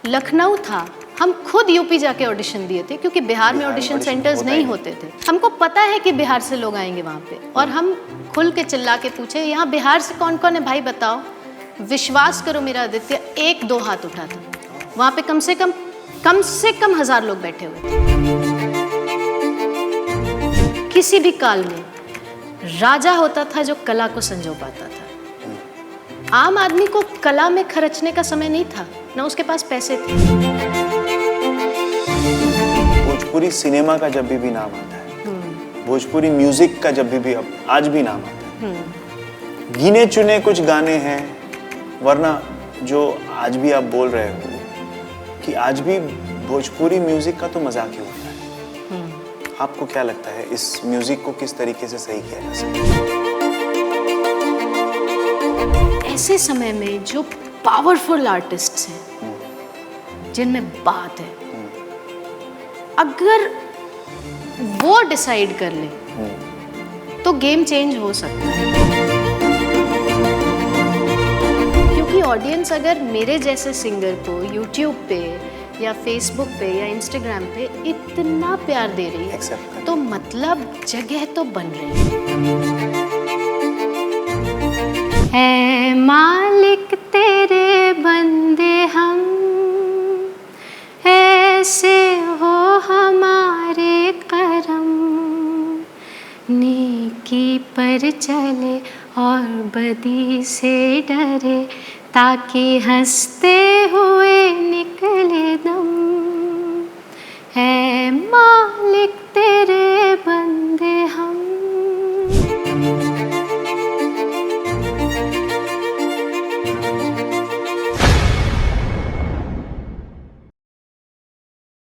लखनऊ था, हम खुद यूपी जाके ऑडिशन दिए थे क्योंकि बिहार में ऑडिशन सेंटर्स नहीं होते थे। हमको पता है कि बिहार से लोग आएंगे वहाँ पे, और हम खुल के चिल्ला के पूछे यहाँ बिहार से कौन कौन है भाई बताओ। विश्वास करो मेरा आदित्य, 1-2 हाथ उठा था। वहाँ पे कम से कम 1000 लोग बैठे हुए थे। किसी भी काल में राजा होता था जो कला को संजो पाता था। आम आदमी को कला में खर्चने का समय नहीं था, ना उसके पास पैसे थे। भोजपुरी सिनेमा का जब भी नाम आता है, भोजपुरी म्यूजिक का जब भी अब आज भी नाम आता है, गिने चुने कुछ गाने हैं, वरना जो आज भी आप बोल रहे हो कि आज भी भोजपुरी म्यूजिक का तो मजाक ही होता है। आपको क्या लगता है इस म्यूजिक को किस तरीके से सही किया जा सकता है? ऐसे समय में जो पावरफुल आर्टिस्ट्स हैं, जिनमें बात है, अगर वो डिसाइड कर ले तो गेम चेंज हो सकता है। क्योंकि ऑडियंस अगर मेरे जैसे सिंगर को यूट्यूब पे या फेसबुक पे या इंस्टाग्राम पे इतना प्यार दे रही है, तो मतलब जगह तो बन रही है मालिक तेरे बंदे हम, ऐसे हो हमारे करम, नेकी पर चले और बदी से डरे, ताकि हंसते हुए